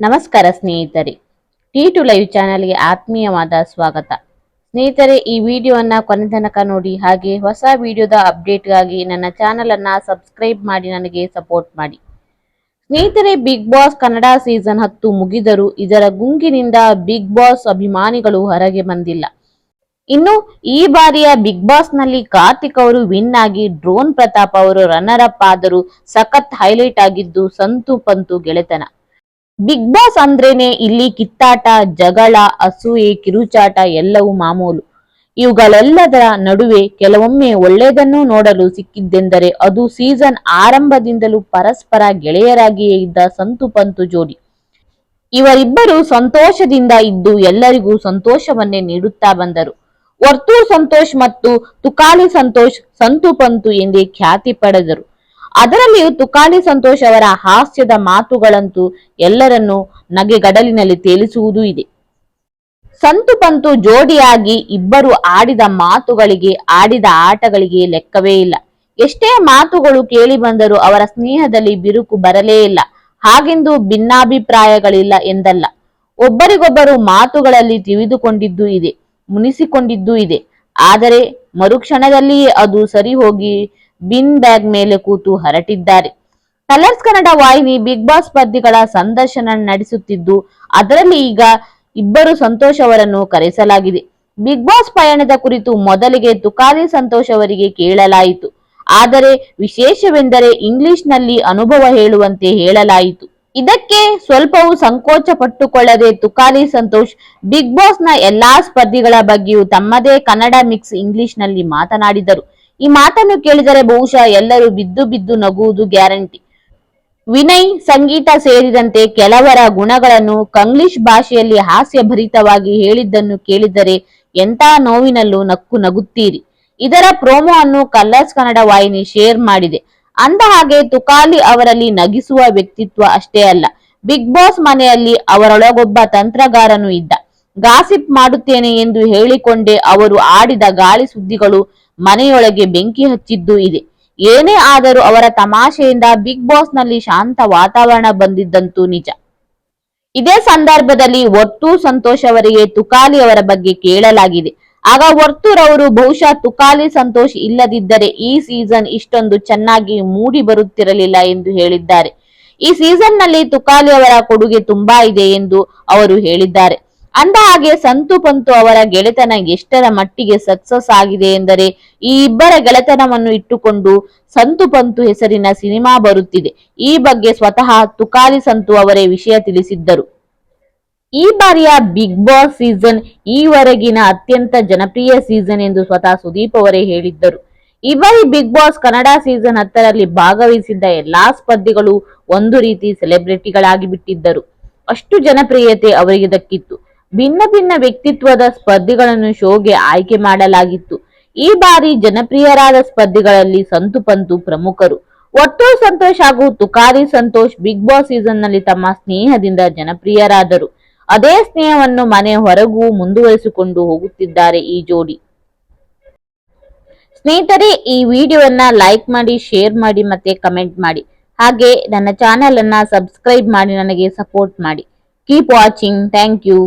ನಮಸ್ಕಾರ ಸ್ನೇಹಿತರೆ, T two live ಚಾನೆಲ್ಗೆ ಆತ್ಮೀಯವಾದ ಸ್ವಾಗತ. ಸ್ನೇಹಿತರೆ, ಈ ವಿಡಿಯೋವನ್ನು ಕೊನೆ ತನಕ ನೋಡಿ. ಹಾಗೆ ಹೊಸ ವಿಡಿಯೋದ ಅಪ್ಡೇಟ್ಗಾಗಿ ನನ್ನ ಚಾನೆಲ್ ಅನ್ನು ಸಬ್ಸ್ಕ್ರೈಬ್ ಮಾಡಿ ನನಗೆ ಸಪೋರ್ಟ್ ಮಾಡಿ. ಸ್ನೇಹಿತರೆ, ಬಿಗ್ ಬಾಸ್ ಕನ್ನಡ ಸೀಸನ್ 10 ಮುಗಿದರೂ ಇದರ ಗುಂಗಿನಿಂದ ಬಿಗ್ ಬಾಸ್ ಅಭಿಮಾನಿಗಳು ಹೊರಗೆ ಬಂದಿಲ್ಲ. ಇನ್ನು ಈ ಬಾರಿಯ ಬಿಗ್ ಬಾಸ್ ನಲ್ಲಿ ಕಾರ್ತಿಕ್ ಅವರು ವಿನ್ ಆಗಿ ಡ್ರೋನ್ ಪ್ರತಾಪ್ ಅವರು ರನ್ನರ್ ಅಪ್ ಆದರೂ ಸಖತ್ ಹೈಲೈಟ್ ಆಗಿದ್ದು ಸಂತು ಪಂತು ಗೆಳೆತನ. ಬಿಗ್ ಬಾಸ್ ಅಂದ್ರೇನೆ ಇಲ್ಲಿ ಕಿತ್ತಾಟ, ಜಗಳ, ಅಸೂಯೆ, ಕಿರುಚಾಟ ಎಲ್ಲವೂ ಮಾಮೂಲು. ಇವುಗಳೆಲ್ಲದರ ನಡುವೆ ಕೆಲವೊಮ್ಮೆ ಒಳ್ಳೆಯದನ್ನು ನೋಡಲು ಸಿಕ್ಕಿದ್ದೆಂದರೆ ಅದು ಸೀಸನ್ ಆರಂಭದಿಂದಲೂ ಪರಸ್ಪರ ಗೆಳೆಯರಾಗಿಯೇ ಇದ್ದ ಸಂತು ಪಂತು ಜೋಡಿ. ಇವರಿಬ್ಬರು ಸಂತೋಷದಿಂದ ಇದ್ದು ಎಲ್ಲರಿಗೂ ಸಂತೋಷವನ್ನೇ ನೀಡುತ್ತಾ ಬಂದರು. ವರ್ತೂರ್ ಸಂತೋಷ್ ಮತ್ತು ತುಕಾಲಿ ಸಂತೋಷ್ ಸಂತು ಪಂತು ಎಂದೇ ಖ್ಯಾತಿ ಪಡೆದರು. ಅದರಲ್ಲಿಯೂ ತುಕಾಲಿ ಸಂತೋಷ್ ಅವರ ಹಾಸ್ಯದ ಮಾತುಗಳಂತೂ ಎಲ್ಲರನ್ನೂ ನಗೆಗಡಲಿನಲ್ಲಿ ತೇಲಿಸುವುದೂ ಇದೆ. ಸಂತು ಪಂತು ಜೋಡಿಯಾಗಿ ಇಬ್ಬರು ಆಡಿದ ಮಾತುಗಳಿಗೆ, ಆಡಿದ ಆಟಗಳಿಗೆ ಲೆಕ್ಕವೇ ಇಲ್ಲ. ಎಷ್ಟೇ ಮಾತುಗಳು ಕೇಳಿ ಬಂದರೂ ಅವರ ಸ್ನೇಹದಲ್ಲಿ ಬಿರುಕು ಬರಲೇ ಇಲ್ಲ. ಹಾಗೆಂದು ಭಿನ್ನಾಭಿಪ್ರಾಯಗಳಿಲ್ಲ ಎಂದಲ್ಲ. ಒಬ್ಬರಿಗೊಬ್ಬರು ಮಾತುಗಳಲ್ಲಿ ತಿಳಿದುಕೊಂಡಿದ್ದೂ ಇದೆ, ಮುನಿಸಿಕೊಂಡಿದ್ದೂ ಇದೆ. ಆದರೆ ಮರುಕ್ಷಣದಲ್ಲಿಯೇ ಅದು ಸರಿ ಹೋಗಿ ಬಿನ್ ಬ್ಯಾಗ್ ಮೇಲೆ ಕೂತು ಹರಟಿದ್ದಾರೆ. ಕಲರ್ಸ್ ಕನ್ನಡ ವಾಹಿನಿ ಬಿಗ್ ಬಾಸ್ ಸ್ಪರ್ಧಿಗಳ ಸಂದರ್ಶನ ನಡೆಸುತ್ತಿದ್ದು ಅದರಲ್ಲಿ ಈಗ ಇಬ್ಬರು ಸಂತೋಷ್ ಅವರನ್ನು ಕರೆಸಲಾಗಿದೆ. ಬಿಗ್ ಬಾಸ್ ಪಯಣದ ಕುರಿತು ಮೊದಲಿಗೆ ತುಕಾಲಿ ಸಂತೋಷ್ ಅವರಿಗೆ ಕೇಳಲಾಯಿತು. ಆದರೆ ವಿಶೇಷವೆಂದರೆ ಇಂಗ್ಲಿಷ್ ನಲ್ಲಿ ಅನುಭವ ಹೇಳುವಂತೆ ಹೇಳಲಾಯಿತು. ಇದಕ್ಕೆ ಸ್ವಲ್ಪವೂ ಸಂಕೋಚ ಪಟ್ಟುಕೊಳ್ಳದೆ ತುಕಾಲಿ ಸಂತೋಷ್ ಬಿಗ್ ಬಾಸ್ ನ ಎಲ್ಲಾ ಸ್ಪರ್ಧಿಗಳ ಬಗ್ಗೆಯೂ ತಮ್ಮದೇ ಕನ್ನಡ ಮಿಕ್ಸ್ ಇಂಗ್ಲಿಷ್ ನಲ್ಲಿ ಮಾತನಾಡಿದರು. ಈ ಮಾತನ್ನು ಕೇಳಿದರೆ ಬಹುಶಃ ಎಲ್ಲರೂ ಬಿದ್ದು ಬಿದ್ದು ನಗುವುದು ಗ್ಯಾರಂಟಿ. ವಿನಯ್, ಸಂಗೀತ ಸೇರಿದಂತೆ ಕೆಲವರ ಗುಣಗಳನ್ನು ಕಂಗ್ಲಿಷ್ ಭಾಷೆಯಲ್ಲಿ ಹಾಸ್ಯಭರಿತವಾಗಿ ಹೇಳಿದ್ದನ್ನು ಕೇಳಿದರೆ ಎಂಥ ನೋವಿನಲ್ಲೂ ನಕ್ಕು ನಗುತ್ತೀರಿ. ಇದರ ಪ್ರೋಮೋ ಅನ್ನು ಕಲರ್ಸ್ ಕನ್ನಡ ವಾಹಿನಿ ಶೇರ್ ಮಾಡಿದೆ. ಅಂದ ಹಾಗೆ ತುಕಾಲಿ ಅವರಲ್ಲಿ ನಗಿಸುವ ವ್ಯಕ್ತಿತ್ವ ಅಷ್ಟೇ ಅಲ್ಲ, ಬಿಗ್ ಬಾಸ್ ಮನೆಯಲ್ಲಿ ಅವರೊಳಗೊಬ್ಬ ತಂತ್ರಗಾರನೂ ಇದ್ದ. ಗಾಸಿಪ್ ಮಾಡುತ್ತೇನೆ ಎಂದು ಹೇಳಿಕೊಂಡೇ ಅವರು ಆಡಿದ ಗಾಳಿ ಸುದ್ದಿಗಳು ಮನೆಯೊಳಗೆ ಬೆಂಕಿ ಹಚ್ಚಿದ್ದೂ ಇದೆ. ಏನೇ ಆದರೂ ಅವರ ತಮಾಷೆಯಿಂದ ಬಿಗ್ ಬಾಸ್ ನಲ್ಲಿ ಶಾಂತ ವಾತಾವರಣ ಬಂದಿದ್ದಂತೂ ನಿಜ. ಇದೇ ಸಂದರ್ಭದಲ್ಲಿ ವರ್ತೂರ್ ಸಂತೋಷ್ ಅವರಿಗೆ ತುಕಾಲಿ ಅವರ ಬಗ್ಗೆ ಕೇಳಲಾಗಿದೆ. ಆಗ ವರ್ತೂರ್ ಅವರು ಬಹುಶಃ ತುಕಾಲಿ ಸಂತೋಷ್ ಇಲ್ಲದಿದ್ದರೆ ಈ ಸೀಸನ್ ಇಷ್ಟೊಂದು ಚೆನ್ನಾಗಿ ಮೂಡಿ ಬರುತ್ತಿರಲಿಲ್ಲ ಎಂದು ಹೇಳಿದ್ದಾರೆ. ಈ ಸೀಸನ್ ನಲ್ಲಿ ತುಕಾಲಿ ಅವರ ಕೊಡುಗೆ ತುಂಬಾ ಇದೆ ಎಂದು ಅವರು ಹೇಳಿದ್ದಾರೆ. ಅಂದ ಹಾಗೆ ಸಂತು ಪಂತು ಅವರ ಗೆಳೆತನ ಎಷ್ಟರ ಮಟ್ಟಿಗೆ ಸಕ್ಸಸ್ ಆಗಿದೆ ಎಂದರೆ ಈ ಇಬ್ಬರ ಗೆಳೆತನವನ್ನು ಇಟ್ಟುಕೊಂಡು ಸಂತು ಪಂತು ಹೆಸರಿನ ಸಿನಿಮಾ ಬರುತ್ತಿದೆ. ಈ ಬಗ್ಗೆ ಸ್ವತಃ ತುಕಾಲಿ ಸಂತು ಅವರೇ ವಿಷಯ ತಿಳಿಸಿದ್ದರು. ಈ ಬಾರಿಯ ಬಿಗ್ ಬಾಸ್ ಸೀಸನ್ ಈವರೆಗಿನ ಅತ್ಯಂತ ಜನಪ್ರಿಯ ಸೀಸನ್ ಎಂದು ಸ್ವತಃ ಸುದೀಪ್ ಅವರೇ ಹೇಳಿದ್ದರು. ಈ ಬಾರಿ ಬಿಗ್ ಬಾಸ್ ಕನ್ನಡ ಸೀಸನ್ 10ರಲ್ಲಿ ಭಾಗವಹಿಸಿದ್ದ ಎಲ್ಲಾ ಸ್ಪರ್ಧಿಗಳು ಒಂದು ರೀತಿ ಸೆಲೆಬ್ರಿಟಿಗಳಾಗಿ ಬಿಟ್ಟಿದ್ದರು. ಅಷ್ಟು ಜನಪ್ರಿಯತೆ ಅವರಿಗೆ ದಕ್ಕಿತ್ತು. ಭಿನ್ನ ಭಿನ್ನ ವ್ಯಕ್ತಿತ್ವದ ಸ್ಪರ್ಧಿಗಳನ್ನು ಶೋಗೆ ಆಯ್ಕೆ ಮಾಡಲಾಗಿತ್ತು. ಈ ಬಾರಿ ಜನಪ್ರಿಯರಾದ ಸ್ಪರ್ಧಿಗಳಲ್ಲಿ ಸಂತು ಪಂತು ಪ್ರಮುಖರು. ವರ್ತೂರ್ ಸಂತೋಷ್ ಹಾಗೂ Tukali Santosh big boss season ನಲ್ಲಿ ತಮ್ಮ ಸ್ನೇಹದಿಂದ ಜನಪ್ರಿಯರಾದರು. ಅದೇ ಸ್ನೇಹವನ್ನು ಮನೆ ಹೊರಗೂ ಮುಂದುವರಿಸಿಕೊಂಡು ಹೋಗುತ್ತಿದ್ದಾರೆ ಈ ಜೋಡಿ. ಸ್ನೇಹಿತರೆ, ಈ ವಿಡಿಯೋವನ್ನ ಲೈಕ್ ಮಾಡಿ, ಶೇರ್ ಮಾಡಿ ಮತ್ತೆ ಕಮೆಂಟ್ ಮಾಡಿ. ಹಾಗೆ ನನ್ನ ಚಾನೆಲ್ ಅನ್ನ ಸಬ್ಸ್ಕ್ರೈಬ್ ಮಾಡಿ ನನಗೆ ಸಪೋರ್ಟ್ ಮಾಡಿ. Keep watching. Thank you.